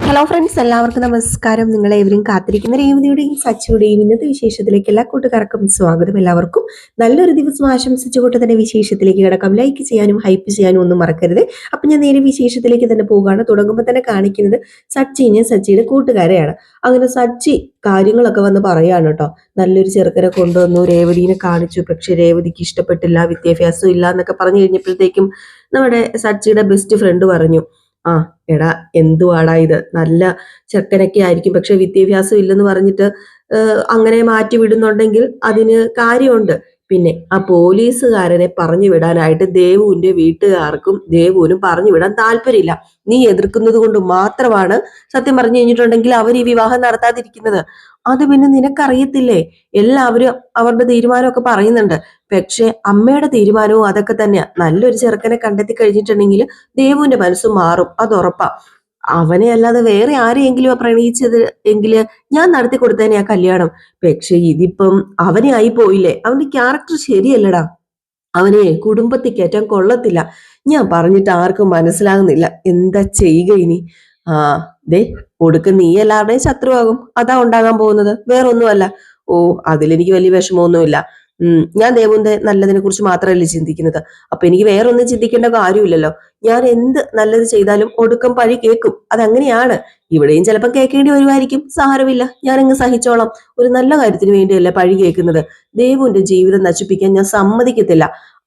Hello friends, എല്ലാവർക്കും നമസ്കാരം. നിങ്ങളെവരും കാത്തിരിക്കുന്ന രേവതിയുടെയും സച്ചിയുടെയും ഇന്നത്തെ വിശേഷത്തിലേക്ക് എല്ലാ കൂട്ടുകാർക്കും സ്വാഗതം. എല്ലാവർക്കും നല്ലൊരു ദിവസം ആശംസിച്ചുകൊണ്ട് തന്നെ വിശേഷത്തിലേക്ക് കിടക്കാം. ലൈക്ക് ചെയ്യാനും ഹൈപ്പ് ചെയ്യാനും ഒന്നും മറക്കരുത്. അപ്പൊ ഞാൻ നേരെ വിശേഷത്തിലേക്ക് തന്നെ പോവുകയാണ്. തുടങ്ങുമ്പോൾ തന്നെ കാണിക്കുന്നത് സച്ചിയുടെ കൂട്ടുകാരെയാണ്. അങ്ങനെ സച്ചി കാര്യങ്ങളൊക്കെ വന്ന് പറയാണ് കേട്ടോ. നല്ലൊരു ചെറുക്കനെ കൊണ്ടുവന്നു, രേവതിനെ കാണിച്ചു, പക്ഷെ രേവതിക്ക് ഇഷ്ടപ്പെട്ടില്ല, വിദ്യാഭ്യാസം ഇല്ല എന്നൊക്കെ പറഞ്ഞു കഴിഞ്ഞപ്പോഴത്തേക്കും നമ്മുടെ സച്ചിയുടെ ബെസ്റ്റ് ഫ്രണ്ട് പറഞ്ഞു, ആ എടാ എന്തുവാടാ ഇത്, നല്ല ചെക്കനൊക്കെ ആയിരിക്കും, പക്ഷെ വിദ്യാഭ്യാസം ഇല്ലെന്ന് പറഞ്ഞിട്ട് അങ്ങനെ മാറ്റി വിടുന്നുണ്ടെങ്കിൽ അതിന് കാര്യമുണ്ട്. പിന്നെ ആ പോലീസുകാരനെ പറഞ്ഞു വിടാനായിട്ട് ദേവുവിന്റെ വീട്ടുകാർക്കും ദേവുവിനും പറഞ്ഞു വിടാൻ താല്പര്യമില്ല. നീ എതിർക്കുന്നത് കൊണ്ട് മാത്രമാണ് സത്യം പറഞ്ഞു കഴിഞ്ഞിട്ടുണ്ടെങ്കിൽ അവർ ഈ വിവാഹം നടത്താതിരിക്കുന്നത്. അത് പിന്നെ നിനക്കറിയത്തില്ലേ, എല്ലാവരും അവരുടെ തീരുമാനമൊക്കെ പറയുന്നുണ്ട്. പക്ഷെ അമ്മയുടെ തീരുമാനവും അതൊക്കെ തന്നെയാ. നല്ലൊരു ചെറുക്കനെ കണ്ടെത്തി കഴിഞ്ഞിട്ടുണ്ടെങ്കിൽ ദേവുവിന്റെ മനസ്സ് മാറും, അത് ഉറപ്പാ. അവനെ അല്ലാതെ വേറെ ആരെയെങ്കിലും പ്രണയിച്ചത് എങ്കില് ഞാൻ നടത്തി കൊടുത്തേനെ ആ കല്യാണം. പക്ഷെ ഇതിപ്പം അവനെ ആയി പോയില്ലേ, അവന്റെ ക്യാരക്ടർ ശരിയല്ലടാ, അവനെ കുടുംബത്തിൽ കയറ്റാൻ കൊള്ളത്തില്ല. ഞാൻ പറഞ്ഞിട്ട് ആർക്കും മനസ്സിലാകുന്നില്ല, എന്താ ചെയ്യുക ഇനി? ആ ദേ ഒടുക്ക നീ എല്ലാവരുടെയും ശത്രുവാകും, അതാ ഉണ്ടാകാൻ പോകുന്നത്, വേറൊന്നുമല്ല. ഓ അതിലെനിക്ക് വലിയ വിഷമമൊന്നുമില്ല. ഞാൻ ദേവുന്റെ നല്ലതിനെ കുറിച്ച് മാത്രമല്ലേ ചിന്തിക്കുന്നത്. അപ്പൊ എനിക്ക് വേറൊന്നും ചിന്തിക്കേണ്ട കാര്യമില്ലല്ലോ. ഞാൻ എന്ത് നല്ലത് ചെയ്താലും ഒടുക്കം പഴി കേൾക്കും, അതങ്ങനെയാണ്. ഇവിടെയും ചിലപ്പോൾ കേൾക്കേണ്ടി വരുമായിരിക്കും, സാരമില്ല, ഞാനങ്ങ് സഹിച്ചോളാം. ഒരു നല്ല കാര്യത്തിന് വേണ്ടിയല്ലേ പഴി കേൾക്കുന്നത്. ദേവുവിന്റെ ജീവിതം നശിപ്പിക്കാൻ ഞാൻ സമ്മതിക്കത്തില്ല.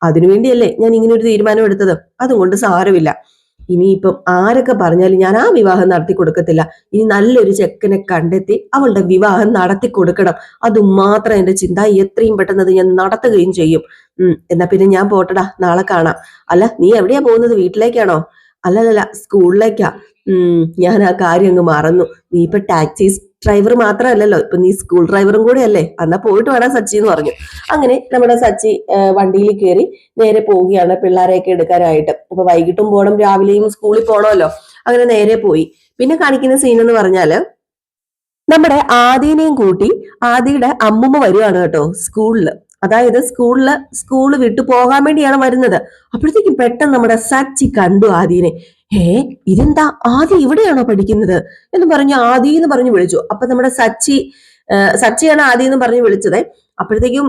അതിനുവേണ്ടിയല്ലേ ഞാൻ ഇങ്ങനെ ഒരു തീരുമാനം എടുത്തത്. അതുകൊണ്ട് സാരമില്ല. ഇനിയിപ്പം ആരൊക്കെ പറഞ്ഞാലും ഞാൻ ആ വിവാഹം നടത്തി കൊടുക്കത്തില്ല. ഇനി നല്ലൊരു ചെക്കനെ കണ്ടെത്തി അവളുടെ വിവാഹം നടത്തി കൊടുക്കണം. അത് മാത്രം എന്റെ ചിന്ത. എത്രയും പെട്ടെന്ന് അത് ഞാൻ നടത്തുകയും ചെയ്യും. എന്നാ പിന്നെ ഞാൻ പോട്ടടാ, നാളെ കാണാം. അല്ല നീ എവിടെയാ പോകുന്നത്, വീട്ടിലേക്കാണോ? അല്ലല്ല, സ്കൂളിലേക്കാ. ഞാൻ ആ കാര്യം അങ്ങ് മറന്നു. നീ ഇപ്പൊ ടാക്സി ഡ്രൈവർ മാത്രമല്ലല്ലോ, ഇപ്പൊ നീ സ്കൂൾ ഡ്രൈവറും കൂടെ അല്ലേ. എന്നാ പോയിട്ട് വേണം സച്ചി എന്ന് പറഞ്ഞു. അങ്ങനെ നമ്മുടെ സച്ചി വണ്ടിയിൽ കയറി നേരെ പോവുകയാണ് പിള്ളേരെയൊക്കെ എടുക്കാനായിട്ട്. അപ്പൊ വൈകിട്ടും പോകണം, രാവിലെയും സ്കൂളിൽ പോകണമല്ലോ. അങ്ങനെ നേരെ പോയി. പിന്നെ കാണിക്കുന്ന സീൻ എന്ന് പറഞ്ഞാല് നമ്മുടെ ആദിനെയും കൂട്ടി ആദിയുടെ അമ്മുമ്മ വരുവാണ് കേട്ടോ സ്കൂളില്. അതായത് സ്കൂള് വിട്ടു പോകാൻ വേണ്ടിയാണ് വരുന്നത്. അപ്പോഴത്തേക്കും പെട്ടെന്ന് നമ്മുടെ സച്ചി കണ്ടു ആദീനെ. ഇതെന്താ, ആദി ഇവിടെയാണോ പഠിക്കുന്നത് എന്ന് പറഞ്ഞു ആദി എന്ന് പറഞ്ഞു വിളിച്ചു. അപ്പൊ നമ്മുടെ സച്ചിയാണ് ആദി എന്ന് പറഞ്ഞു വിളിച്ചത്. അപ്പോഴത്തേക്കും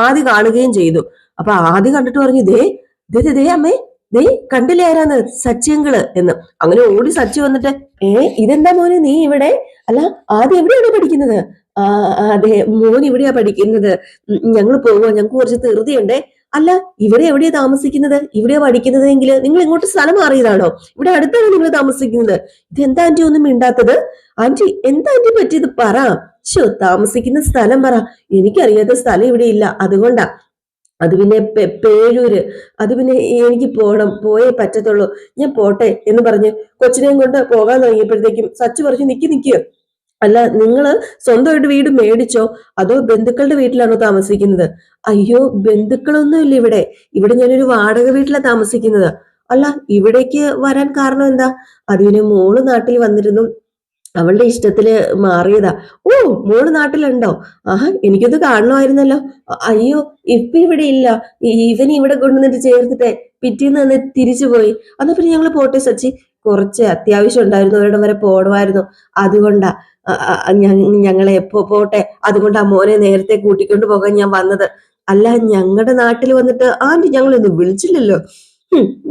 ആദി കാണുകയും ചെയ്തു. അപ്പൊ ആദി കണ്ടിട്ട് പറഞ്ഞു, ദേ ദേ ദേ അമ്മേ, ദേ കണ്ടില്ലേ ആരാന്ന്, സച്ചിയങ്കിള് എന്ന്. അങ്ങനെ ഓടി സച്ചി വന്നിട്ട്, ഇതെന്താ മോനെ നീ ഇവിടെ? അല്ല ആദ്യം എവിടെയാണ് പഠിക്കുന്നത്? അതെ മോൻ ഇവിടെയാ പഠിക്കുന്നത്. ഞങ്ങൾ പോവാ, ഞങ്ങൾക്ക് കുറച്ച് ധൃതിയുണ്ടേ. അല്ല ഇവിടെ എവിടെയാ താമസിക്കുന്നത്, ഇവിടെയാ പഠിക്കുന്നത് എങ്കിൽ നിങ്ങൾ ഇങ്ങോട്ട് സ്ഥലം മാറിയതാണോ? ഇവിടെ അടുത്താണ് നിങ്ങൾ താമസിക്കുന്നത്? ഇതെന്താ ആന്റി ഒന്നും മിണ്ടാത്തത്? ആന്റി എന്താ ആന്റി പറ്റിയത് പറ. താമസിക്കുന്ന സ്ഥലം പറ. എനിക്കറിയാത്ത സ്ഥലം ഇവിടെ ഇല്ല, അതുകൊണ്ടാ. അത് പിന്നെ പേരൂര്. അത് പിന്നെ എനിക്ക് പോയേ പറ്റത്തുള്ളൂ, ഞാൻ പോട്ടെ എന്ന് പറഞ്ഞ് കൊച്ചിനെയും കൊണ്ട് പോകാൻ തുടങ്ങിയപ്പോഴത്തേക്കും സച്ചു പറഞ്ഞു, നിക്ക്. അല്ല നിങ്ങള് സ്വന്തമായിട്ട് വീട് മേടിച്ചോ അതോ ബന്ധുക്കളുടെ വീട്ടിലാണോ താമസിക്കുന്നത്? അയ്യോ ബന്ധുക്കളൊന്നും ഇല്ല ഇവിടെ ഞാനൊരു വാടക വീട്ടിലാണ് താമസിക്കുന്നത്. അല്ല ഇവിടേക്ക് വരാൻ കാരണം എന്താ? അതിന് മോള് നാട്ടിൽ വന്നിരുന്നു, അവളുടെ ഇഷ്ടത്തില് മാറിയതാ. ഓ മോള് നാട്ടിലുണ്ടോ? ആഹാ എനിക്കത് കാണണമായിരുന്നല്ലോ. അയ്യോ ഇപ്പൊ ഇവിടെ ഇല്ല, ഇവൻ ഇവിടെ കൊണ്ടുവന്നിട്ട് ചേർത്തിട്ടെ പിറ്റേന്ന് തന്നെ തിരിച്ചു പോയി. എന്നാ പിന്നെ ഞങ്ങള് പോട്ടെ സച്ചി, കുറച്ച് അത്യാവശ്യം ഉണ്ടായിരുന്നു, ഒരിടം വരെ പോകണമായിരുന്നു, അതുകൊണ്ടാ ഞങ്ങളെ എപ്പോ പോട്ടെ. അതുകൊണ്ട് ആ മോനെ നേരത്തെ കൂട്ടിക്കൊണ്ട് പോകാൻ ഞാൻ വന്നത്. അല്ല ഞങ്ങളുടെ നാട്ടിൽ വന്നിട്ട് ആന്റി ഞങ്ങളൊന്നും വിളിച്ചില്ലല്ലോ.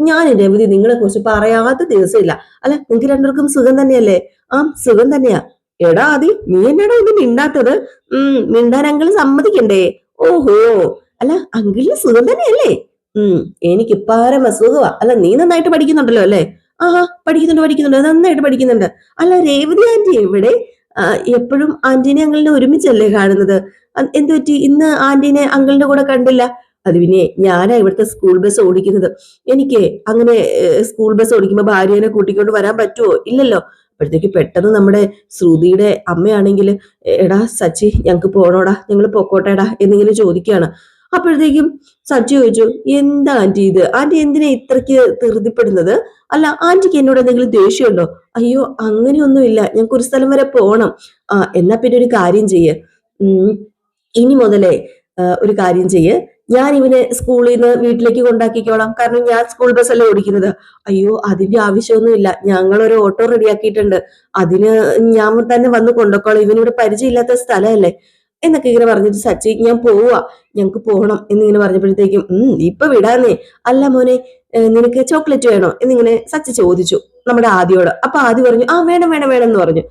ഞാൻ രവതി നിങ്ങളെ കുറിച്ച് പറയാത്ത ദിവസമില്ല. അല്ല നിങ്ങൾക്ക് രണ്ടുപേർക്കും സുഖം തന്നെയല്ലേ? ആ സുഖം തന്നെയാ. എടാ ആദി നീ എന്നാടാ ഒന്നും മിണ്ടാത്തത്? മിണ്ടാൻ അങ്കിള് സമ്മതിക്കണ്ടേ? ഓഹോ അല്ല അങ്കിളിന് സുഖം തന്നെയല്ലേ? എനിക്ക് പരമ സുഖമാ. അല്ല നീ നന്നായിട്ട് പഠിക്കുന്നുണ്ടല്ലോ അല്ലേ? ആഹാ പഠിക്കുന്നുണ്ട്, നന്നായിട്ട് പഠിക്കുന്നുണ്ട്. അല്ല രേവതി ആന്റി എവിടെ? എപ്പോഴും ആന്റീനെ അങ്കിളിനെ ഒരുമിച്ചല്ലേ കാണുന്നത്? എന്തു പറ്റി ഇന്ന് ആന്റീനെ അങ്കിളിന്റെ കൂടെ കണ്ടില്ല? അത് പിന്നെ ഞാനാ ഇവിടുത്തെ സ്കൂൾ ബസ് ഓടിക്കുന്നത്. എനിക്ക് അങ്ങനെ സ്കൂൾ ബസ് ഓടിക്കുമ്പോ ഭാര്യനെ കൂട്ടിക്കൊണ്ട് വരാൻ പറ്റുമോ? ഇല്ലല്ലോ. അപ്പോഴത്തേക്ക് പെട്ടെന്ന് നമ്മുടെ ശ്രുതിയുടെ അമ്മയാണെങ്കിൽ, എടാ സച്ചി ഞങ്ങക്ക് പോണോടാ, ഞങ്ങൾ പൊക്കോട്ടേടാ എന്നിങ്ങനെ ചോദിക്കുകയാണ്. അപ്പോഴത്തേക്കും സച്ചി ചോദിച്ചു, എന്താ ആന്റി ഇത്, ആന്റി എന്തിനാ ഇത്രയ്ക്ക് ധൃതിപ്പെടുന്നത്? അല്ല ആന്റിക്ക് എന്നോട് എന്തെങ്കിലും ദേഷ്യമുണ്ടോ? അയ്യോ അങ്ങനെയൊന്നുമില്ല, ഞങ്ങൾക്ക് ഒരു സ്ഥലം വരെ പോണം. എന്നാ പിന്നെ ഒരു കാര്യം ചെയ്യ്, ഇനി മുതലേ ഒരു കാര്യം ചെയ്യ്, ഞാൻ ഇവനെ സ്കൂളിൽ നിന്ന് വീട്ടിലേക്ക് കൊണ്ടാക്കിക്കോളാം, കാരണം ഞാൻ സ്കൂൾ ബസ്സല്ലേ ഓടിക്കുന്നത്. അയ്യോ, അതിന്റെ ആവശ്യമൊന്നുമില്ല, ഞങ്ങളൊരു ഓട്ടോ റെഡിയാക്കിയിട്ടുണ്ട്, അതിന് ഞാൻ തന്നെ വന്ന് കൊണ്ടുപോക്കോളാം, ഇവനിവിടെ പരിചയമില്ലാത്ത സ്ഥലമല്ലേ എന്നൊക്കെ ഇങ്ങനെ പറഞ്ഞിട്ട് സച്ചി ഞാൻ പോവാ, ഞങ്ങക്ക് പോകണം എന്നിങ്ങനെ പറഞ്ഞപ്പോഴത്തേക്കും ഇപ്പൊ വിടാന്നേ. അല്ല മോനെ, നിനക്ക് ചോക്ലേറ്റ് വേണോ എന്നിങ്ങനെ സച്ചി ചോദിച്ചു നമ്മുടെ ആദിയോട്. അപ്പൊ ആദി പറഞ്ഞു ആ വേണം വേണം വേണം എന്ന് പറഞ്ഞു.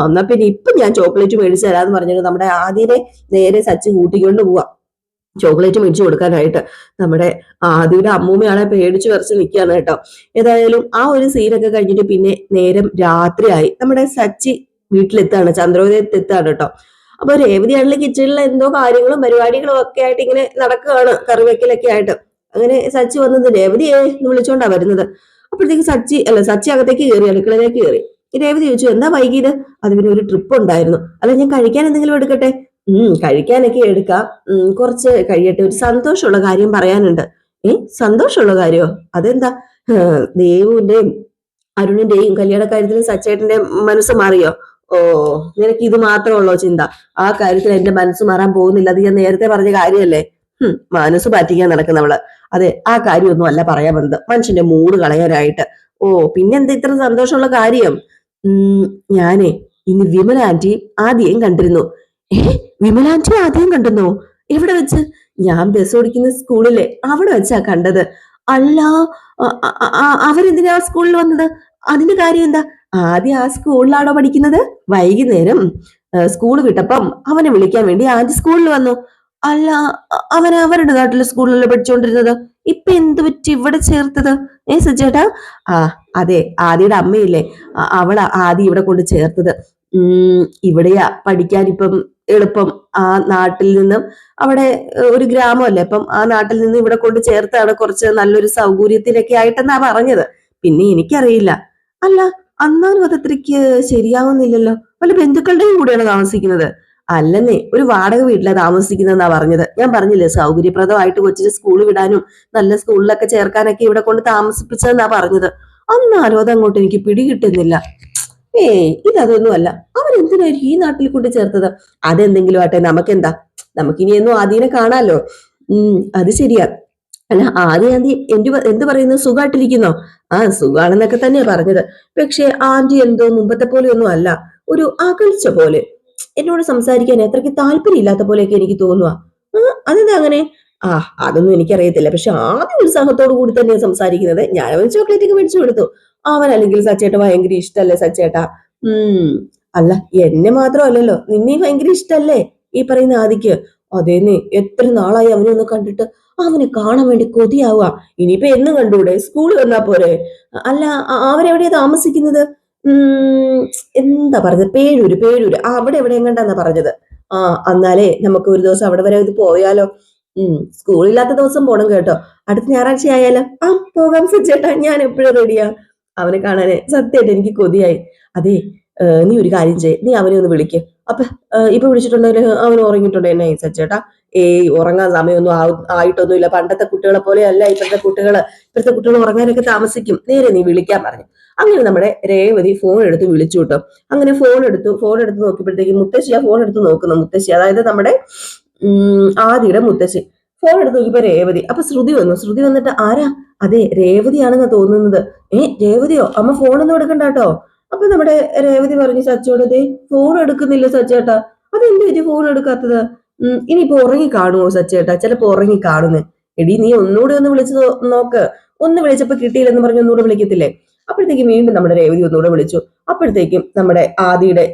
എന്നാ പിന്നെ ഇപ്പൊ ഞാൻ ചോക്ലേറ്റ് മേടിച്ചു തരാന്ന് പറഞ്ഞിട്ട് നമ്മുടെ ആദിനെ നേരെ സച്ചി കൂട്ടിക്കൊണ്ട് പോവാ ചോക്ലേറ്റ് മേടിച്ചു കൊടുക്കാനായിട്ട്. നമ്മുടെ ആദിയുടെ അമ്മൂമ്മയാളെ പേടിച്ചു വരച്ച് നിൽക്കുകയാണ് കേട്ടോ. ഏതായാലും ആ ഒരു സീനൊക്കെ കഴിഞ്ഞിട്ട് പിന്നെ നേരം രാത്രിയായി. നമ്മുടെ സച്ചി വീട്ടിലെത്താണ്, ചന്ദ്രോദയത്തെത്താണ് കേട്ടോ. അപ്പൊ രേവതിയാണെങ്കിൽ കിച്ചണിൽ എന്തോ കാര്യങ്ങളും പരിപാടികളും ഒക്കെ ആയിട്ട് ഇങ്ങനെ നടക്കുകയാണ്, കറിവെക്കലൊക്കെ ആയിട്ട്. അങ്ങനെ സച്ചി വന്നത് രേവതിയെ എന്ന് വിളിച്ചോണ്ടാ വരുന്നത്. അപ്പോഴത്തേക്ക് സച്ചി അകത്തേക്ക് കയറി, അടുക്കളയിലേക്ക് കയറി. രേവതി ചോദിച്ചു എന്താ വൈകിയത്? അത് പിന്നെ ഒരു ട്രിപ്പ് ഉണ്ടായിരുന്നു. അല്ല ഞാൻ കഴിക്കാൻ എന്തെങ്കിലും എടുക്കട്ടെ? കഴിക്കാനൊക്കെ എടുക്കാം, കുറച്ച് കഴിയട്ടെ, ഒരു സന്തോഷമുള്ള കാര്യം പറയാനുണ്ട്. സന്തോഷമുള്ള കാര്യമോ? അതെന്താ? ദേവുവിന്റെയും അരുണിന്റെയും കല്യാണ കാര്യത്തിൽ സച്ചേട്ടന്റെ മനസ്സ് മാറിയോ? ഓ, നിനക്ക് ഇത് മാത്രമുള്ളോ ചിന്ത? ആ കാര്യത്തിൽ എന്റെ മനസ്സ് മാറാൻ പോകുന്നില്ല, അത് ഞാൻ നേരത്തെ പറഞ്ഞ കാര്യമല്ലേ. മനസ്സ് പറ്റിക്കാൻ നടക്കുന്നവള്. അതെ, ആ കാര്യമൊന്നും അല്ല പറയാൻ വന്നത്, മനുഷ്യന്റെ മൂഡ് കളയാനായിട്ട്. ഓ, പിന്നെന്താ ഇത്ര സന്തോഷമുള്ള കാര്യം? ഞാനേ ഇന്ന് വിമല ആന്റി ആദ്യം കണ്ടിരുന്നു. വിമല ആന്റി ആദ്യം കണ്ടെന്നോ? എവിടെ വെച്ച്? ഞാൻ ബസ് ഓടിക്കുന്ന സ്കൂളിലെ അവിടെ വെച്ചാ കണ്ടത്. അല്ല, അവരെന്തിനാ ആ സ്കൂളിൽ വന്നത്? അതിന്റെ കാര്യം എന്താ? ആദ്യം ആ സ്കൂളിലാണോ പഠിക്കുന്നത്? വൈകുന്നേരം സ്കൂൾ വിട്ടപ്പം അവനെ വിളിക്കാൻ വേണ്ടി ആദ്യം സ്കൂളിൽ വന്നു. അല്ല, അവന് അവരുടെ നാട്ടിലെ സ്കൂളിലല്ലേ പഠിച്ചുകൊണ്ടിരുന്നത്, ഇപ്പൊ എന്ത് പറ്റി ഇവിടെ ചേർത്തത്? സജ്ജേട്ടാ? അതെ, ആദിയുടെ അമ്മയില്ലേ, അവളാ ആദ്യം ഇവിടെ കൊണ്ട് ചേർത്തത്. ഇവിടെയാ പഠിക്കാൻ ഇപ്പം എളുപ്പം. ആ നാട്ടിൽ നിന്നും, അവിടെ ഒരു ഗ്രാമമല്ലേ, അപ്പം ആ നാട്ടിൽ നിന്ന് ഇവിടെ കൊണ്ട് ചേർത്താണ്, കുറച്ച് നല്ലൊരു സൗകര്യത്തിനൊക്കെ ആയിട്ടെന്നാ പറഞ്ഞത്. പിന്നെ എനിക്കറിയില്ല. അല്ല, അന്നാലും അതത്രയ്ക്ക് ശരിയാവുന്നില്ലല്ലോ. വല്ല ബന്ധുക്കളുടെയും കൂടെയാണ് താമസിക്കുന്നത്? അല്ലെന്നേ, ഒരു വാടക വീട്ടിലാണ് താമസിക്കുന്നതെന്നാ പറഞ്ഞത്. ഞാൻ പറഞ്ഞില്ലേ, സൗകര്യപ്രദമായിട്ട് കൊച്ചിന് സ്കൂൾ വിടാനും നല്ല സ്കൂളിലൊക്കെ ചേർക്കാനൊക്കെ ഇവിടെ കൊണ്ട് താമസിപ്പിച്ചതെന്നാ പറഞ്ഞത്. അന്നാലും അതങ്ങോട്ട് എനിക്ക് പിടികിട്ടുന്നില്ല. ഇതൊന്നും അല്ല, അവരെന്തിനായിരിക്കും ഈ നാട്ടിൽ കൊണ്ട് ചേർത്തത്? അതെന്തെങ്കിലും ആട്ടെ, നമുക്കെന്താ, നമുക്കിനിയൊന്നും ആദ്യനെ കാണാലോ. അത് ശരിയാ. അല്ല, ആദ്യ ആന്റി എന്ത് പറയുന്നു, സുഖമായിട്ടിരിക്കുന്നോ? സുഖാണെന്നൊക്കെ തന്നെയാ പറഞ്ഞത്. പക്ഷെ ആന്റി എന്തോ മുമ്പത്തെ പോലെ ഒന്നും അല്ല, ഒരു അകൽച്ച പോലെ, എന്നോട് സംസാരിക്കാൻ അത്രയ്ക്ക് താല്പര്യം ഇല്ലാത്ത പോലെയൊക്കെ എനിക്ക് തോന്നുക. അതെന്താ അങ്ങനെ? അതൊന്നും എനിക്കറിയത്തില്ല. പക്ഷെ ആദ്യം ഉത്സാഹത്തോടു കൂടി തന്നെയാണ് സംസാരിക്കുന്നത്. ഞാൻ അവന് ചോക്ലേറ്റ് ഒക്കെ മേടിച്ചു കൊടുത്തു. അവൻ അല്ലെങ്കിൽ സച്ചേട്ട ഭയങ്കര ഇഷ്ടല്ലേ സച്ചേട്ടാ? അല്ല, എന്നെ മാത്രമല്ലല്ലോ, നിന്നെ ഭയങ്കര ഇഷ്ടല്ലേ ഈ പറയുന്ന ആദിക്ക്? അതേന്നെ, എത്ര നാളായി അവനെ ഒന്ന് കണ്ടിട്ട്. അവനെ കാണാൻ വേണ്ടി കൊതിയാവുക. ഇനിയിപ്പോ എന്ന് കണ്ടൂടെ? സ്കൂളിൽ വന്നാ പോരെ? അല്ല, അവരെവിടെയാ താമസിക്കുന്നത്? എന്താ പറഞ്ഞത്? പേരൂര് അവിടെ എവിടെ എങ്ങണ്ടാന്നാ പറഞ്ഞത്. എന്നാലേ നമുക്ക് ഒരു ദിവസം അവിടെ വരെ ഇത് പോയാലോ? സ്കൂളില്ലാത്ത ദിവസം പോണം കേട്ടോ. അടുത്ത ഞായറാഴ്ച ആയാലോ? പോകാം സജ്ജേട്ടാ, ഞാൻ എപ്പോഴും റെഡിയാ. അവനെ കാണാന് സത്യമായിട്ട് എനിക്ക് കൊതിയായി. അതെ, നീ ഒരു കാര്യം ചെയ്യ്, നീ അവനെ ഒന്ന് വിളിക്ക്. അപ്പൊ ഇപ്പൊ വിളിച്ചിട്ടുണ്ടെങ്കിൽ അവൻ ഉറങ്ങിയിട്ടുണ്ടോ എന്നെ സജ്ജേട്ടാ? ഉറങ്ങാൻ സമയമൊന്നും ആയിട്ടൊന്നുമില്ല. പണ്ടത്തെ കുട്ടികളെ പോലെയല്ല ഇപ്പോഴത്തെ കുട്ടികൾ ഉറങ്ങാനൊക്കെ താമസിക്കും. നേരെ നീ വിളിക്കാൻ പറഞ്ഞു. അങ്ങനെ നമ്മുടെ രേവതി ഫോൺ എടുത്ത് വിളിച്ചു കേട്ടോ. അങ്ങനെ ഫോൺ എടുത്ത് നോക്കിയപ്പോഴത്തേക്ക് മുത്തശ്ശിയാ ഫോൺ എടുത്ത് നോക്കുന്നു. മുത്തശ്ശി, അതായത് നമ്മുടെ ആദിയുടെ മുത്തശ്ശി ഫോൺ എടുത്ത് നോക്കിയപ്പോ രേവതി. അപ്പൊ ശ്രുതി വന്നിട്ട് ആരാ? അതെ, രേവതിയാണെന്നാ തോന്നുന്നത്. രേവതിയോ? അമ്മ ഫോണൊന്നും എടുക്കണ്ട കേട്ടോ. അപ്പൊ നമ്മുടെ രേവതി പറഞ്ഞു സച്ചോട്, ഫോൺ എടുക്കുന്നില്ല സച്ചേട്ടാ. അതെന്ത് പറ്റി ഫോൺ എടുക്കാത്തത്? ഇനിയിപ്പോ ഉറങ്ങി കാണുമോ സച്ചേട്ടാ? ചിലപ്പോ ഉറങ്ങി കാണുന്നേ. എടി, നീ ഒന്നുകൂടെ ഒന്ന് വിളിച്ചു നോക്ക്. ഒന്ന് വിളിച്ചപ്പോ കിട്ടിയില്ലെന്ന് പറഞ്ഞ് ഒന്നുകൂടെ വിളിക്കത്തില്ലേ? അപ്പോഴത്തേക്കും വീണ്ടും നമ്മുടെ രേവതി ഒന്നുകൂടെ വിളിച്ചു. അപ്പോഴത്തേക്കും നമ്മുടെ ആദിയുടെ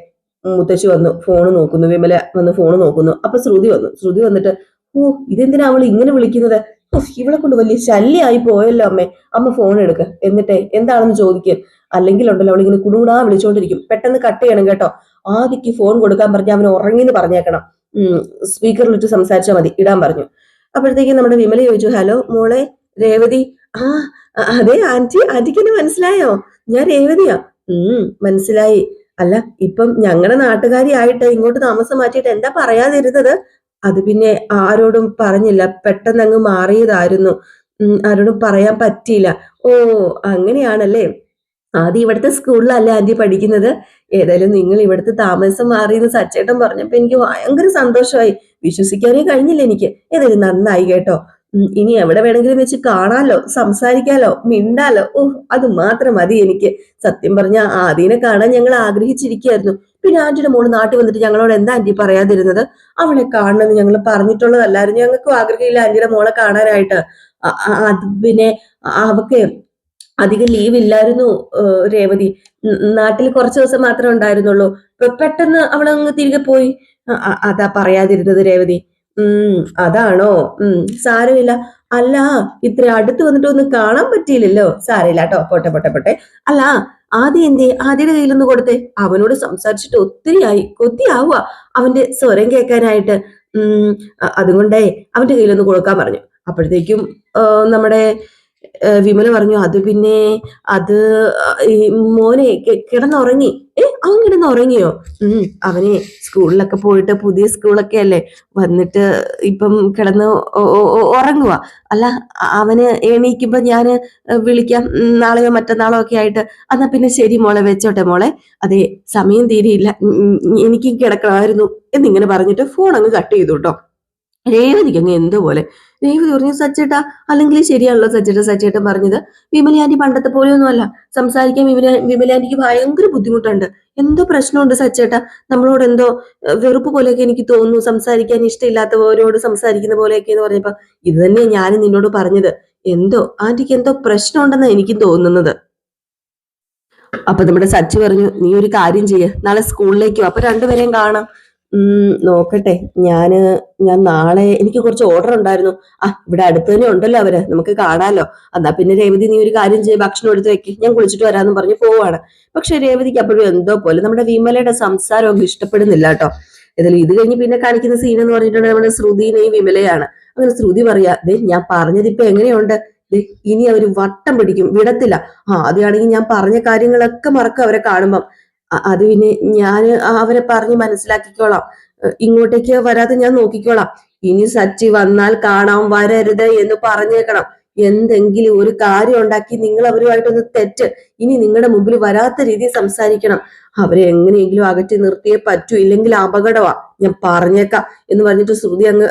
മുത്തശ്ശി വന്നു ഫോൺ നോക്കുന്നു, വിമല വന്ന് ഫോൺ നോക്കുന്നു. അപ്പൊ ശ്രുതി വന്നിട്ട്, ഇതെന്തിനാ അവൾ ഇങ്ങനെ വിളിക്കുന്നത്? ഇവളെ കൊണ്ട് വലിയ ശല്യമായി പോയല്ലോ അമ്മേ. അമ്മ ഫോൺ എടുക്ക്, എന്നിട്ടേ എന്താണെന്ന് ചോദിക്കുക. അല്ലെങ്കിൽ ഉണ്ടല്ലോ, അവളിങ്ങനെ കുടുകൂടാ വിളിച്ചോണ്ടിരിക്കും. പെട്ടെന്ന് കട്ട് ചെയ്യണം കേട്ടോ. ആദിക്ക് ഫോൺ കൊടുക്കാൻ പറഞ്ഞ അവന് ഉറങ്ങിന്ന് പറഞ്ഞേക്കണം. സ്പീക്കറിലിട്ട് സംസാരിച്ചാൽ മതി, ഇടാൻ പറഞ്ഞു. അപ്പോഴത്തേക്കും നമ്മുടെ വിമല ചോദിച്ചു, ഹലോ മോളെ രേവതി. അതെ ആന്റിക്ക് എന്നെ മനസ്സിലായോ? ഞാൻ രേവതിയാ. മനസ്സിലായി. അല്ല, ഇപ്പം ഞങ്ങളുടെ നാട്ടുകാരി ആയിട്ട് ഇങ്ങോട്ട് താമസം മാറ്റിയിട്ട് എന്താ പറയാതിരുന്നത്? അത് പിന്നെ ആരോടും പറഞ്ഞില്ല, പെട്ടെന്ന് അങ്ങ് മാറിയതായിരുന്നു. ആരോടും പറയാൻ പറ്റിയില്ല. ഓ, അങ്ങനെയാണല്ലേ. ആദ്യം ഇവിടുത്തെ സ്കൂളിലല്ലേ ആന്റി പഠിക്കുന്നത്? ഏതായാലും നിങ്ങൾ ഇവിടുത്തെ താമസം മാറിയെന്ന് സച്ചേട്ടൻ പറഞ്ഞപ്പോ എനിക്ക് ഭയങ്കര സന്തോഷമായി. വിശ്വസിക്കാനേ കഴിഞ്ഞില്ല എനിക്ക്. ഏതായാലും നന്നായി കേട്ടോ. ഇനി എവിടെ വേണമെങ്കിലും വെച്ച് കാണാലോ, സംസാരിക്കാലോ, മിണ്ടാലോ. ഓ, അത് മാത്രം മതി എനിക്ക്. സത്യം പറഞ്ഞ ആദീനെ കാണാൻ ഞങ്ങൾ ആഗ്രഹിച്ചിരിക്കുകയായിരുന്നു. പിന്നെ ആന്റിയുടെ മോള് നാട്ടിൽ വന്നിട്ട് ഞങ്ങളോട് എന്താ ആന്റി പറയാതിരുന്നത്? അവളെ കാണണമെന്ന് ഞങ്ങൾ പറഞ്ഞിട്ടുള്ളതല്ലായിരുന്നു. ഞങ്ങൾക്കും ആഗ്രഹമില്ല ആന്റിയുടെ മോളെ കാണാനായിട്ട്. അത് പിന്നെ അവക്ക് അധികം ലീവ് ഇല്ലായിരുന്നു. രേവതി നാട്ടിൽ കുറച്ച് ദിവസം മാത്രമേ ഉണ്ടായിരുന്നുള്ളൂ. പെട്ടെന്ന് അവളങ്ങ് തിരികെ പോയി. അതാ പറയാതിരുന്നത് രേവതി. അതാണോ? സാരമില്ല. അല്ല, ഇത്ര അടുത്ത് വന്നിട്ട് ഒന്നും കാണാൻ പറ്റിയില്ലല്ലോ. സാരമില്ല കേട്ടോ, പോട്ടെ പോട്ടെ പോട്ടെ. അല്ല, ആദ്യം എന്തേ ആദ്യയുടെ കയ്യിലൊന്ന് കൊടുത്തേ. അവനോട് സംസാരിച്ചിട്ട് ഒത്തിരിയായി, കൊതിയാവുക അവന്റെ സ്വരം കേൾക്കാനായിട്ട്. അതുകൊണ്ടേ അവന്റെ കയ്യിലൊന്ന് കൊടുക്കാൻ പറഞ്ഞു. അപ്പോഴത്തേക്കും നമ്മുടെ വിമല പറഞ്ഞു, അത് പിന്നെ അത് ഈ മോനെ കിടന്നുറങ്ങി. അവൻ കിടന്നുറങ്ങിയോ? അവനെ സ്കൂളിലൊക്കെ പോയിട്ട് പുതിയ സ്കൂളൊക്കെ അല്ലേ, വന്നിട്ട് ഇപ്പം കിടന്ന് ഉറങ്ങുക. അല്ല, അവന് എണീക്കുമ്പോ ഞാന് വിളിക്കാം, നാളെയോ മറ്റന്നാളോ ഒക്കെ ആയിട്ട്. എന്നാ പിന്നെ ശരി മോളെ, വെച്ചോട്ടെ മോളെ. അതെ, സമയം തീരെയില്ല, എനിക്കും കിടക്കണമായിരുന്നു എന്നിങ്ങനെ പറഞ്ഞിട്ട് ഫോൺ അങ്ങ് കട്ട് ചെയ്തു കേട്ടോ. രേവതിക്ക് അങ്ങ് എന്തോ പോലെ. രേവതി പറഞ്ഞു, സച്ചേട്ടാ, അല്ലെങ്കിൽ ശരിയാണല്ലോ സച്ചേട്ടൻ പറഞ്ഞത്. വിമലയാന്റി പണ്ടത്തെ പോലെയൊന്നും അല്ല സംസാരിക്കാൻ. വിമലയാന്റിക്ക് ഭയങ്കര ബുദ്ധിമുട്ടുണ്ട്. എന്തോ പ്രശ്നമുണ്ട് സച്ചേട്ടാ, നമ്മളോട് എന്തോ വെറുപ്പ് പോലെയൊക്കെ എനിക്ക് തോന്നുന്നു, സംസാരിക്കാൻ ഇഷ്ടമില്ലാത്തവരോട് സംസാരിക്കുന്ന പോലെയൊക്കെ എന്ന് പറഞ്ഞപ്പോ ഇത് തന്നെ ഞാനും നിന്നോട് പറഞ്ഞത്. എന്തോ ആന്റിക്ക് എന്തോ പ്രശ്നമുണ്ടെന്നാണ് എനിക്കും തോന്നുന്നത്. അപ്പൊ നമ്മുടെ സച്ചി പറഞ്ഞു, നീ ഒരു കാര്യം ചെയ്യ, നാളെ സ്കൂളിലേക്കോ, അപ്പൊ രണ്ടുപേരെയും കാണാം. നോക്കട്ടെ, ഞാൻ നാളെ എനിക്ക് കുറച്ച് ഓർഡർ ഉണ്ടായിരുന്നു. ഇവിടെ അടുത്ത് തന്നെ ഉണ്ടല്ലോ അവര്, നമുക്ക് കാണാലോ. എന്നാ പിന്നെ രേവതി നീ ഒരു കാര്യം ചെയ്യ, ഭക്ഷണം എടുത്ത് വെക്ക്, ഞാൻ കുളിച്ചിട്ട് വരാന്ന് പറഞ്ഞ് പോവാണ്. പക്ഷെ രേവതിക്ക് അപ്പോഴും എന്തോ പോലെ നമ്മുടെ വിമലയുടെ സംസാരം ഒക്കെ ഇഷ്ടപ്പെടുന്നില്ല കേട്ടോ. ഏതായാലും ഇത് കഴിഞ്ഞ് പിന്നെ കാണിക്കുന്ന സീൻ എന്ന് പറഞ്ഞിട്ടുണ്ടെങ്കിൽ നമ്മുടെ ശ്രുതിനെയും വിമലയാണ്. അങ്ങനെ ശ്രുതി പറയാ, ഞാൻ പറഞ്ഞത് ഇപ്പൊ എങ്ങനെയുണ്ട്? ഇനി അവര് വട്ടം പിടിക്കും, വിടത്തില്ല. അതാണെങ്കിൽ ഞാൻ പറഞ്ഞ കാര്യങ്ങളൊക്കെ മറക്കും അവരെ കാണുമ്പം. അത് പിന്നെ ഞാൻ അവരെ പറഞ്ഞ് മനസ്സിലാക്കിക്കോളാം. ഇങ്ങോട്ടേക്ക് വരാതെ ഞാൻ നോക്കിക്കോളാം. ഇനി സച്ചി വന്നാൽ കാണാൻ വരരുത് എന്ന് പറഞ്ഞേക്കണം. എന്തെങ്കിലും ഒരു കാര്യം ഉണ്ടാക്കി നിങ്ങൾ അവരുമായിട്ടൊന്ന് തെറ്റ്, ഇനി നിങ്ങളുടെ മുമ്പിൽ വരാത്ത രീതിയിൽ സംസാരിക്കണം. അവരെ എങ്ങനെയെങ്കിലും അകറ്റി നിർത്തിയേ പറ്റൂ, ഇല്ലെങ്കിൽ അപകടമാ, ഞാൻ പറഞ്ഞേക്കാം എന്ന് പറഞ്ഞിട്ട് ശ്രുതി അങ്ങ്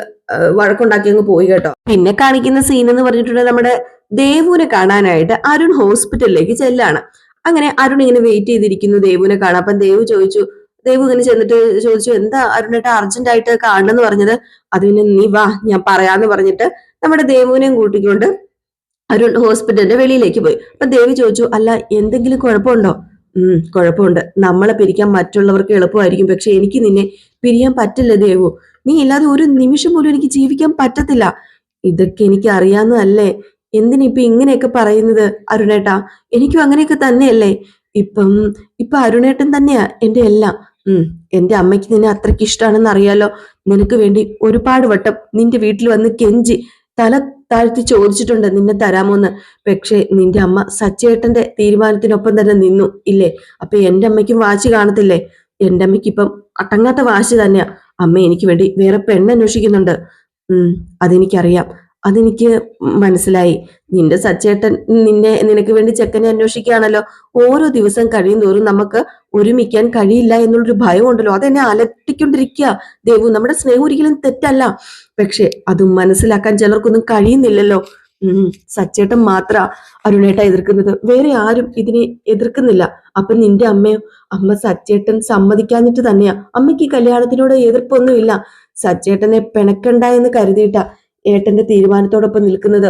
വഴക്കുണ്ടാക്കി അങ്ങ് പോയി കേട്ടോ. പിന്നെ കാണിക്കുന്ന സീൻ എന്ന് പറഞ്ഞിട്ടുണ്ടെങ്കിൽ നമ്മുടെ ദേവുവിനെ കാണാനായിട്ട് അരുൺ ഹോസ്പിറ്റലിലേക്ക് ചെല്ലാണ്. അങ്ങനെ അരുൺ ഇങ്ങനെ വെയിറ്റ് ചെയ്തിരിക്കുന്നു ദേവുവിനെ കാണാൻ. അപ്പം ദേവു ഇങ്ങനെ ചെന്നിട്ട് ചോദിച്ചു, എന്താ അരുണേട്ട അർജന്റ് ആയിട്ട് കാണണമെന്ന് പറഞ്ഞത്? അത് പിന്നെ നീ വാ, ഞാൻ പറയാന്ന് പറഞ്ഞിട്ട് നമ്മുടെ ദേവുവിനെയും കൂട്ടിക്കൊണ്ട് അരുൺ ഹോസ്പിറ്റലിന്റെ വെളിയിലേക്ക് പോയി. അപ്പൊ ദേവി ചോദിച്ചു, അല്ല എന്തെങ്കിലും കുഴപ്പമുണ്ടോ? കുഴപ്പമുണ്ട്. നമ്മളെ പിരിക്കാൻ മറ്റുള്ളവർക്ക് എളുപ്പമായിരിക്കും, പക്ഷെ എനിക്ക് നിന്നെ പിരിയാൻ പറ്റില്ല ദേവു. നീ ഇല്ലാതെ ഒരു നിമിഷം പോലും എനിക്ക് ജീവിക്കാൻ പറ്റത്തില്ല. ഇതൊക്കെ എനിക്ക് അറിയാവുന്നതല്ലേ, എന്തിനിപ്പൊ ഇങ്ങനെയൊക്കെ പറയുന്നത് അരുണേട്ടാ? എനിക്കും അങ്ങനെയൊക്കെ തന്നെയല്ലേ. ഇപ്പൊ അരുണേട്ടൻ തന്നെയാ എന്റെ എല്ലാം. എന്റെ അമ്മയ്ക്ക് നിന്നെ അത്രയ്ക്ക് ഇഷ്ടമാണെന്ന് അറിയാലോ. നിനക്ക് വേണ്ടി ഒരുപാട് വട്ടം നിന്റെ വീട്ടിൽ വന്ന് കെഞ്ചി തല താഴ്ത്തി ചോദിച്ചിട്ടുണ്ട് നിന്നെ തരാമോന്ന്. പക്ഷെ നിന്റെ അമ്മ സച്ചേട്ടന്റെ തീരുമാനത്തിനൊപ്പം തന്നെ നിന്നു ഇല്ലേ? അപ്പൊ എന്റെ അമ്മയ്ക്കും വാശി കാണത്തില്ലേ? എന്റെ അമ്മയ്ക്ക് ഇപ്പം അടങ്ങാത്ത വാശി തന്നെയാ. അമ്മ എനിക്ക് വേണ്ടി വേറെ പെണ്ണന്വേഷിക്കുന്നുണ്ട്. അതെനിക്കറിയാം, അതെനിക്ക് മനസ്സിലായി. നിന്റെ സച്ചേട്ടൻ നിനക്ക് വേണ്ടി ചെക്കനെ അന്വേഷിക്കുകയാണല്ലോ. ഓരോ ദിവസം കഴിയും തോറും നമുക്ക് ഒരുമിക്കാൻ കഴിയില്ല എന്നുള്ളൊരു ഭയം ഉണ്ടല്ലോ, അതെന്നെ അലട്ടിക്കൊണ്ടിരിക്കുക ദേവു. നമ്മുടെ സ്നേഹം ഒരിക്കലും തെറ്റല്ല, പക്ഷെ അത് മനസ്സിലാക്കാൻ ചിലർക്കൊന്നും കഴിയുന്നില്ലല്ലോ. സച്ചേട്ടൻ മാത്ര അരുണേട്ട എതിർക്കുന്നത്, വേറെ ആരും ഇതിനെ എതിർക്കുന്നില്ല. അപ്പൊ നിന്റെ അമ്മ സച്ചേട്ടൻ സമ്മതിക്കാഞ്ഞിട്ട് തന്നെയാ. അമ്മയ്ക്ക് കല്യാണത്തിനോട് എതിർപ്പൊന്നുമില്ല. സച്ചേട്ടനെ പിണക്കണ്ട എന്ന് കരുതിയിട്ടാ ഏട്ടന്റെ തീരുമാനത്തോടൊപ്പം നിൽക്കുന്നത്.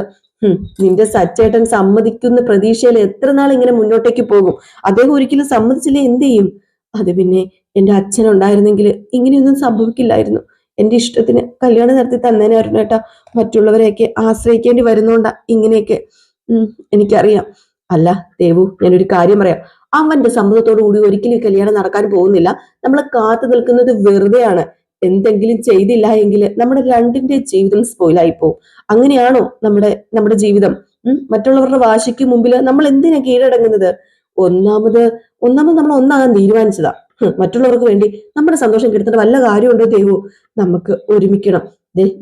നിന്റെ സച്ചേട്ടൻ സമ്മതിക്കുന്ന പ്രതീക്ഷയിൽ എത്ര നാൾ ഇങ്ങനെ മുന്നോട്ടേക്ക് പോകും? അദ്ദേഹം ഒരിക്കലും സമ്മതിച്ചില്ലേ എന്ത് ചെയ്യും? അത് പിന്നെ എന്റെ അച്ഛൻ ഉണ്ടായിരുന്നെങ്കിൽ ഇങ്ങനെയൊന്നും സംഭവിക്കില്ലായിരുന്നു. എന്റെ ഇഷ്ടത്തിന് കല്യാണം നടത്തി തന്നേനെ അരുണേട്ടാ. മറ്റുള്ളവരെയൊക്കെ ആശ്രയിക്കേണ്ടി വരുന്നോണ്ടാ ഇങ്ങനെയൊക്കെ. എനിക്കറിയാം. അല്ല ദേവു, ഞാനൊരു കാര്യം പറയാം. അവന്റെ സമ്മതത്തോടു കൂടി ഒരിക്കലും കല്യാണം നടക്കാൻ പോകുന്നില്ല. നമ്മൾ കാത്തു നിൽക്കുന്നത് വെറുതെയാണ്. എന്തെങ്കിലും ചെയ്തില്ല എങ്കിൽ നമ്മുടെ രണ്ടിന്റെ ജീവിതം സ്പോയിലായി പോകും. അങ്ങനെയാണോ നമ്മുടെ ജീവിതം? മറ്റുള്ളവരുടെ വാശിക്ക് മുമ്പിൽ നമ്മൾ എന്തിനാ കീഴടങ്ങുന്നത്? ഒന്നാമത് നമ്മൾ ഒന്നാകാൻ തീരുമാനിച്ചതാ. മറ്റുള്ളവർക്ക് വേണ്ടി നമ്മുടെ സന്തോഷം കെടുത്തേണ്ട വല്ല കാര്യമുണ്ടോ ദേവു? നമുക്ക് ഒരുമിക്കണം.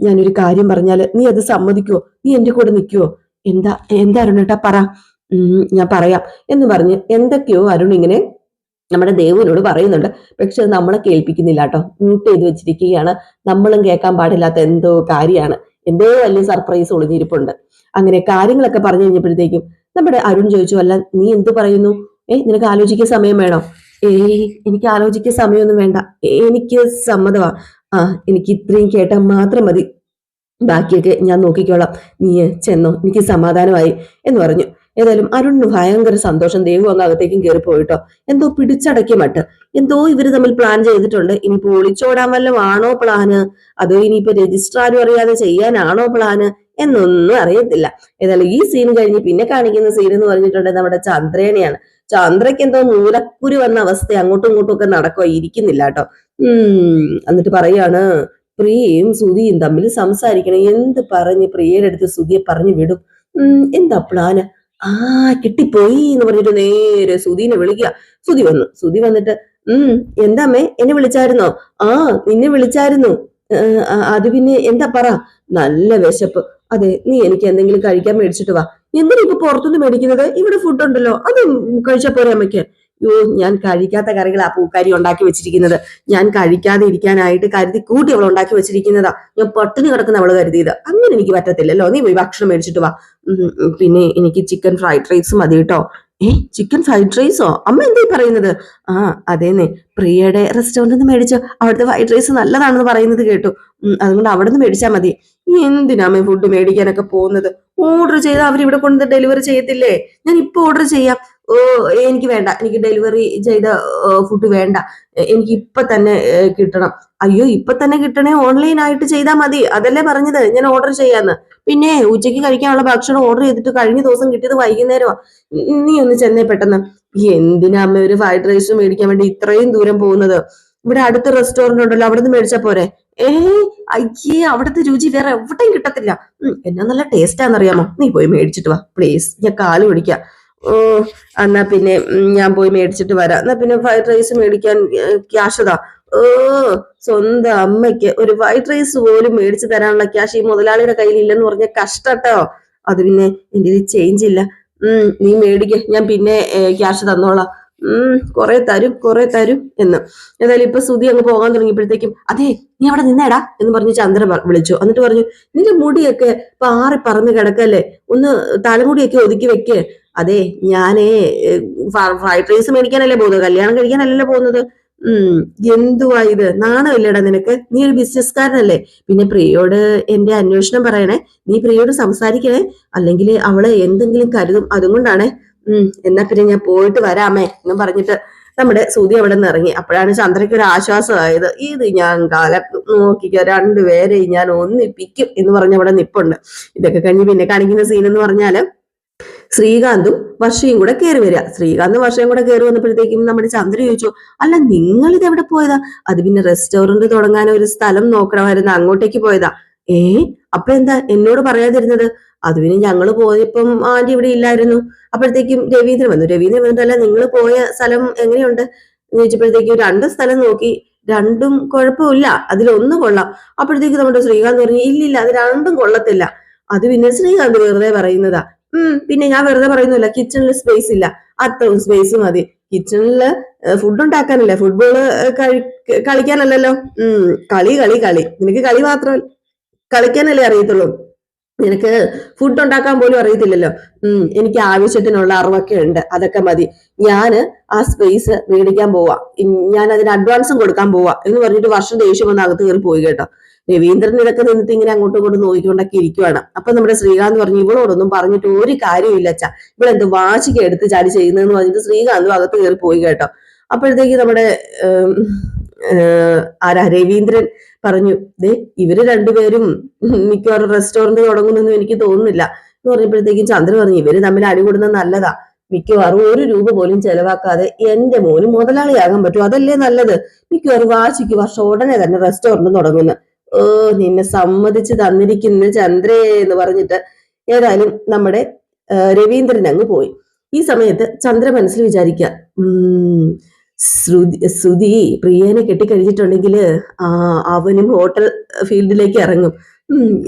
ഞാനൊരു കാര്യം പറഞ്ഞാല് നീ അത് സമ്മതിക്കുവോ? നീ എന്റെ കൂടെ നിൽക്കുവോ? എന്താ അരുണേട്ടാ പറ. ഞാൻ പറയാം എന്ന് പറഞ്ഞ് എന്തൊക്കെയോ അരുൺ ഇങ്ങനെ നമ്മുടെ ദേവുവിനോട് പറയുന്നുണ്ട്. പക്ഷെ അത് നമ്മളെ കേൾപ്പിക്കുന്നില്ല കേട്ടോ, മ്യൂട്ട് ചെയ്ത് വെച്ചിരിക്കുകയാണ്. നമ്മളും കേൾക്കാൻ പാടില്ലാത്ത എന്തോ കാര്യമാണ് എന്തോ വലിയ സർപ്രൈസ് ഒളിഞ്ഞിരിപ്പുണ്ട്. അങ്ങനെ കാര്യങ്ങളൊക്കെ പറഞ്ഞു കഴിഞ്ഞപ്പോഴത്തേക്കും നമ്മുടെ അരുൺ ചോദിച്ചു, അല്ല നീ എന്ത് പറയുന്നു? നിനക്ക് ആലോചിക്കാൻ സമയം വേണോ? എനിക്ക് ആലോചിക്കാൻ സമയമൊന്നും വേണ്ട, എനിക്ക് സമ്മതമാ. എനിക്ക് ഇത്രയും കേട്ടാൽ മാത്രം മതി, ബാക്കിയൊക്കെ ഞാൻ നോക്കിക്കോളാം, നീ ചെന്നോ, എനിക്ക് സമാധാനമായി എന്ന് പറഞ്ഞു. ഏതായാലും അരുണിന് ഭയങ്കര സന്തോഷം. ദേവു അങ്ങ് അകത്തേക്കും കയറി പോയിട്ടോ. എന്തോ പിടിച്ചടക്കി മട്ട്, എന്തോ ഇവര് തമ്മിൽ പ്ലാൻ ചെയ്തിട്ടുണ്ട്. ഇനിയിപ്പോ ഒളിച്ചോടാൻ വല്ലതും ആണോ പ്ലാന്, അതോ ഇനിയിപ്പോ രജിസ്ട്രാരും അറിയാതെ ചെയ്യാനാണോ പ്ലാന് എന്നൊന്നും അറിയത്തില്ല. ഏതായാലും ഈ സീൻ കഴിഞ്ഞ് പിന്നെ കാണിക്കുന്ന സീൻ എന്ന് പറഞ്ഞിട്ടുണ്ടെങ്കിൽ നമ്മുടെ ചന്ദ്രേനെയാണ്. ചന്ദ്രയ്ക്ക് എന്തോ മൂലക്കുരു വന്ന അവസ്ഥ, അങ്ങോട്ടും ഇങ്ങോട്ടും ഒക്കെ നടക്കുക, ഇരിക്കുന്നില്ല കേട്ടോ. എന്നിട്ട് പറയാണ്, പ്രിയയും സുധിയും തമ്മിൽ സംസാരിക്കണം. എന്ത് പറഞ്ഞ് പ്രിയയുടെ അടുത്ത് സുധിയെ പറഞ്ഞു വിടും? എന്താ പ്ലാന്? കിട്ടിപ്പോയി എന്ന് പറഞ്ഞിട്ട് നേരെ സുധീനെ വിളിക്കുക. സുധി വന്നിട്ട് എന്താമ്മേ, എന്നെ വിളിച്ചായിരുന്നോ? നിന്നെ വിളിച്ചായിരുന്നു. അത് പിന്നെ എന്താ പറ? നല്ല വിശപ്പ്. അതെ, നീ എനിക്ക് എന്തെങ്കിലും കഴിക്കാൻ മേടിച്ചിട്ട് വാ. എന്തിനാ ഇപ്പൊ പുറത്തുനിന്ന് മേടിക്കുന്നത്? ഇവിടെ ഫുഡ് ഉണ്ടല്ലോ, അത് കഴിച്ചാ പോരെ അമ്മയ്ക്ക്? ഞാൻ കഴിക്കാത്ത കറികളാ പൂക്കാരി ഉണ്ടാക്കി വെച്ചിരിക്കുന്നത്. ഞാൻ കഴിക്കാതെ ഇരിക്കാനായിട്ട് കരുതി കൂട്ടി അവൾ ഉണ്ടാക്കി വെച്ചിരിക്കുന്നതാ. ഞാൻ പട്ടിണി കിടക്കുന്ന അവള് കരുതിയത്. അങ്ങനെ എനിക്ക് പറ്റത്തില്ലല്ലോ. നീ പോയി ഭക്ഷണം മേടിച്ചിട്ട് വാ. പിന്നെ എനിക്ക് ചിക്കൻ ഫ്രൈഡ് റൈസ് മതി കേട്ടോ. ചിക്കൻ ഫ്രൈഡ് റൈസോ? അമ്മ എന്തായി പറയുന്നത്? അതേന്നെ, പ്രിയയുടെ റെസ്റ്റോറന്റിൽ നിന്ന് മേടിച്ചോ, അവിടുത്തെ ഫ്രൈഡ് റൈസ് നല്ലതാണെന്ന് പറയുന്നത് കേട്ടു. അതുകൊണ്ട് അവിടെ നിന്ന് മേടിച്ചാൽ മതി. എന്തിനാ അമ്മ ഫുഡ് മേടിക്കാനൊക്കെ പോകുന്നത്? ഓർഡർ ചെയ്താൽ അവരിവിടെ കൊണ്ട് ഡെലിവറി ചെയ്യത്തില്ലേ? ഞാൻ ഇപ്പൊ ഓർഡർ ചെയ്യാം. എനിക്ക് വേണ്ട, എനിക്ക് ഡെലിവറി ചെയ്ത ഫുഡ് വേണ്ട, എനിക്ക് ഇപ്പൊ തന്നെ കിട്ടണം. അയ്യോ, ഇപ്പൊ തന്നെ കിട്ടണേ ഓൺലൈൻ ആയിട്ട് ചെയ്താൽ മതി, അതല്ലേ പറഞ്ഞത് ഞാൻ ഓർഡർ ചെയ്യാന്ന്. പിന്നെ ഉച്ചയ്ക്ക് കഴിക്കാനുള്ള ഭക്ഷണം ഓർഡർ ചെയ്തിട്ട് കഴിഞ്ഞ ദിവസം കിട്ടിയത് വൈകുന്നേരമാ. നീ ഒന്ന് ചെന്നേ പെട്ടെന്ന്. എന്തിനാ അമ്മ ഒരു ഫ്രൈഡ് റൈസ് മേടിക്കാൻ വേണ്ടി ഇത്രയും ദൂരം പോകുന്നത്? ഇവിടെ അടുത്ത റെസ്റ്റോറന്റ് ഉണ്ടല്ലോ, അവിടെ നിന്ന് മേടിച്ചാ പോരെ? അയ്യേ, അവിടുത്തെ രുചി വേറെ എവിടെയും കിട്ടത്തില്ല. എന്നാ നല്ല ടേസ്റ്റാന്നറിയാമോ? നീ പോയി മേടിച്ചിട്ട് വാ പ്ലീസ്, ഞാൻ കാല് പിടിക്കാം. എന്നാ പിന്നെ ഞാൻ പോയി മേടിച്ചിട്ട് വരാം. എന്നാ പിന്നെ ഫ്രൈഡ് റൈസ് മേടിക്കാൻ ക്യാഷ് ഇതാ. സ്വന്തം അമ്മയ്ക്ക് ഒരു ഫ്രൈഡ് റൈസ് പോലും മേടിച്ചു തരാനുള്ള ക്യാഷ് ഈ മുതലാളിയുടെ കയ്യിൽ ഇല്ലെന്ന് പറഞ്ഞ കഷ്ടട്ടോ. അത് പിന്നെ എന്റെ ചേഞ്ച് ഇല്ല. നീ മേടിക്ക, ഞാൻ പിന്നെ ക്യാഷ് തന്നോളാം. കുറെ തരും എന്ന്. ഏതായാലും ഇപ്പൊ സുധി അങ്ങ് പോകാൻ തുടങ്ങിയപ്പോഴത്തേക്കും, അതെ നീ അവിടെ നിന്നേടാ എന്ന് പറഞ്ഞ് ചന്ദ്രൻ വിളിച്ചു. എന്നിട്ട് പറഞ്ഞു, നിന്റെ മുടിയൊക്കെ പാറി പറന്ന് കിടക്കല്ലേ, ഒന്ന് തലമുടിയൊക്കെ ഒതുക്കി വെക്ക്. അതെ, ഞാനേ ഫ്രൈഡ് റൈസ് മേടിക്കാനല്ലേ പോകുന്നത്, കല്യാണം കഴിക്കാനല്ലല്ലോ പോകുന്നത്. എന്തുവാ ഇത്? നാണമില്ലടാ നിനക്ക്? നീ ഒരു ബിസിനസ്കാരനല്ലേ? പിന്നെ പ്രിയോട് എന്റെ അന്വേഷണം പറയണേ, നീ പ്രിയോട് സംസാരിക്കണേ, അല്ലെങ്കിൽ അവള് എന്തെങ്കിലും കരുതും, അതുകൊണ്ടാണേ. എന്നാ പിന്നെ ഞാൻ പോയിട്ട് വരാമേ എന്നും പറഞ്ഞിട്ട് നമ്മുടെ സുധി അവിടെ നിന്ന് ഇറങ്ങി. അപ്പോഴാണ് ചന്ദ്രയ്ക്ക് ഒരു ആശ്വാസമായത്. ഇത് ഞാൻ നോക്കിക്കോ, രണ്ടുപേരെയും ഞാൻ ഒന്നിപ്പിക്കും എന്ന് പറഞ്ഞ് അവിടെ നിപ്പുണ്ട്. ഇതൊക്കെ കഴിഞ്ഞ് പിന്നെ കാണിക്കുന്ന സീൻ എന്ന് പറഞ്ഞാല് ശ്രീകാന്തും വർഷയും കൂടെ കയറി വരിക. ശ്രീകാന്തും വർഷയും കൂടെ കയറി വന്നപ്പോഴത്തേക്കും നമ്മുടെ ചന്ദ്ര ചോദിച്ചു, അല്ല നിങ്ങൾ ഇത് എവിടെ പോയതാ? അത് പിന്നെ റെസ്റ്റോറന്റ് തുടങ്ങാൻ ഒരു സ്ഥലം നോക്കണമായിരുന്നു, അങ്ങോട്ടേക്ക് പോയതാ. അപ്പൊ എന്താ എന്നോട് പറയാതിരുന്നത്? അത് പിന്നെ ഞങ്ങള് പോയപ്പം ആന്റി ഇവിടെ ഇല്ലായിരുന്നു. അപ്പോഴത്തേക്കും രവീന്ദ്രൻ വന്നിട്ട്, അല്ല നിങ്ങൾ പോയ സ്ഥലം എങ്ങനെയുണ്ട് എന്ന് ചോദിച്ചപ്പോഴത്തേക്കും 2 സ്ഥലം നോക്കി, 2ഉം കുഴപ്പമില്ല, അതിലൊന്ന് കൊള്ളാം. അപ്പോഴത്തേക്ക് നമ്മുടെ ശ്രീകാന്ത് പറഞ്ഞു, ഇല്ലില്ല, അത് 2ഉം കൊള്ളത്തില്ല. അത് പിന്നെ ശ്രീകാന്ത് വെറുതെ പറയുന്നതാ. പിന്നെ ഞാൻ വെറുതെ പറയുന്നില്ല, കിച്ചണിൽ സ്പേസ് ഇല്ല, അത്രയും സ്പേസ് മതി. കിച്ചണില് ഫുഡ് ഉണ്ടാക്കാനല്ലേ, ഫുട്ബോള് കളിക്കാനല്ലല്ലോ. കളി കളി കളി നിനക്ക് കളി മാത്രം കളിക്കാനല്ലേ അറിയത്തുള്ളൂ, നിനക്ക് ഫുഡ് ഉണ്ടാക്കാൻ പോലും അറിയത്തില്ലല്ലോ. എനിക്ക് ആവശ്യത്തിനുള്ള അറിവൊക്കെ ഉണ്ട്, അതൊക്കെ മതി. ഞാന് ആ സ്പേസ് മേടിക്കാൻ പോവാ, ഞാൻ അതിന് അഡ്വാൻസും കൊടുക്കാൻ പോവാ എന്ന് പറഞ്ഞിട്ട് വർഷം ദേഷ്യം വന്ന് അകത്ത് കയറി പോയി കേട്ടോ. രവീന്ദ്രൻ ഇതൊക്കെ നിന്നിട്ട് ഇങ്ങനെ അങ്ങോട്ടും ഇങ്ങോട്ടും നോക്കിക്കൊണ്ടൊക്കെ ഇരിക്കുവാണ്. അപ്പൊ നമ്മുടെ ശ്രീകാന്ത് പറഞ്ഞു, ഇവളോടൊന്നും പറഞ്ഞിട്ട് ഒരു കാര്യമില്ല അച്ഛാ, ഇവളെന്ത് വാശിക്ക് എടുത്ത് ചാടി ചെയ്യുന്നതെന്ന് പറഞ്ഞിട്ട് ശ്രീകാന്തും അകത്ത് കയറി പോയി കേട്ടോ. അപ്പോഴത്തേക്ക് നമ്മുടെ രവീന്ദ്രൻ പറഞ്ഞു, ഇവര് രണ്ടുപേരും മിക്കവാറും റെസ്റ്റോറന്റ് തുടങ്ങുന്നൊന്നും എനിക്ക് തോന്നുന്നില്ല എന്ന് പറഞ്ഞപ്പോഴത്തേക്കും ചന്ദ്രൻ പറഞ്ഞു, ഇവര് തമ്മിൽ അടികൂടുന്നത് നല്ലതാ, മിക്കവാറും 1 രൂപ പോലും ചെലവാക്കാതെ എന്റെ മോന് മുതലാളിയാകാൻ പറ്റും, അതല്ലേ നല്ലത്. മിക്കവാറും വാശിക്ക് വർഷം ഉടനെ തന്നെ റെസ്റ്റോറന്റ് തുടങ്ങുന്നു. നിന്നെ സമ്മതിച്ച് തന്നിരിക്കുന്നു ചന്ദ്രേ എന്ന് പറഞ്ഞിട്ട് ഏതായാലും നമ്മുടെ രവീന്ദ്രൻ അങ്ങ് പോയി. ഈ സമയത്ത് ചന്ദ്ര മനസ്സിൽ വിചാരിക്കുക, ശ്രുതി പ്രിയനെ കെട്ടിക്കഴിഞ്ഞിട്ടുണ്ടെങ്കിൽ അവനും ഹോട്ടൽ ഫീൽഡിലേക്ക് ഇറങ്ങും.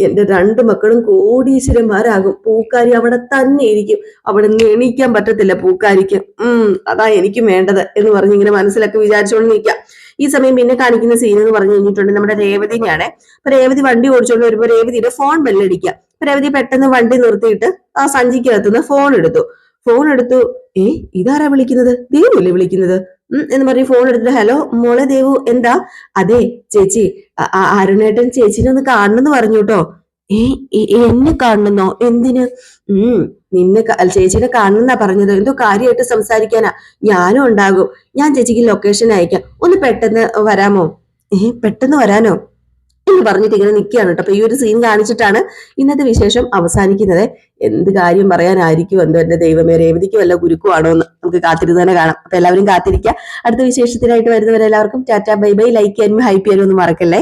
എന്റെ 2 മക്കളും കോടീശ്വരന്മാരാകും. പൂക്കാരി അവിടെ തന്നെ ഇരിക്കും, അവിടെ നിന്ന് എണീക്കാൻ പറ്റത്തില്ല പൂക്കാരിക്ക്. അതാ എനിക്ക് വേണ്ടത് എന്ന് പറഞ്ഞ് ഇങ്ങനെ മനസ്സിലൊക്കെ വിചാരിച്ചുകൊണ്ട് നിൽക്കാം. ഈ സമയം പിന്നെ കാണിക്കുന്ന സീൻ എന്ന് പറഞ്ഞു കഴിഞ്ഞിട്ടുണ്ടെങ്കിൽ നമ്മുടെ രേവതിനെയാണ്. അപ്പൊ രേവതി വണ്ടി ഓടിച്ചുകൊണ്ട് വരുമ്പോൾ രേവതിയുടെ ഫോൺ ബെല്ലടിക്കുക. അപ്പൊ രേവതി പെട്ടെന്ന് വണ്ടി നിർത്തിയിട്ട് ആ സഞ്ചിക്കകത്തുനിന്ന് ഫോൺ എടുത്തു. ഇതാരാ വിളിക്കുന്നത്? ദേവു അല്ലേ വിളിക്കുന്നത് എന്ന് പറഞ്ഞ് ഫോൺ എടുത്തിട്ട് ഹലോ മോളെ ദേവു എന്താ? അതെ ചേച്ചി, അരുണേട്ടൻ ചേച്ചിനെ ഒന്ന് കാണണമെന്ന് പറഞ്ഞു കേട്ടോ. എന്നെ കാണുന്നോ? എന്തിന്? നിന്നെ ചേച്ചിനെ കാണുന്നാ പറഞ്ഞത്. എന്തോ കാര്യമായിട്ട് സംസാരിക്കാനാ. ഞാനും ഉണ്ടാകും. ഞാൻ ചേച്ചിക്ക് ലൊക്കേഷൻ അയക്കാം. ഒന്ന് പെട്ടെന്ന് വരാമോ? പെട്ടെന്ന് വരാനോ എന്ന് പറഞ്ഞിട്ട് ഇങ്ങനെ നിൽക്കുകയാണ് കേട്ടോ. അപ്പൊ ഈ ഒരു സീൻ കാണിച്ചിട്ടാണ് ഇന്നത്തെ വിശേഷം അവസാനിക്കുന്നത്. എന്ത് കാര്യം പറയാനായിരിക്കും എന്തോ എന്റെ ദൈവമേ, രേവതിക്ക് വല്ല ഗുരുക്കുവാണോ എന്ന് നമുക്ക് കാത്തിരുന്ന് തന്നെ കാണാം. അപ്പൊ എല്ലാവരും കാത്തിരിക്കുക. അടുത്ത വിശേഷത്തിനായിട്ട് വരുന്നവരെല്ലാവർക്കും ടാറ്റ ബൈ ബൈ. ലൈക്ക് ചെയ്യാനും ഹൈപ്പ് ചെയ്യാനും ഒന്നും മറക്കല്ലേ.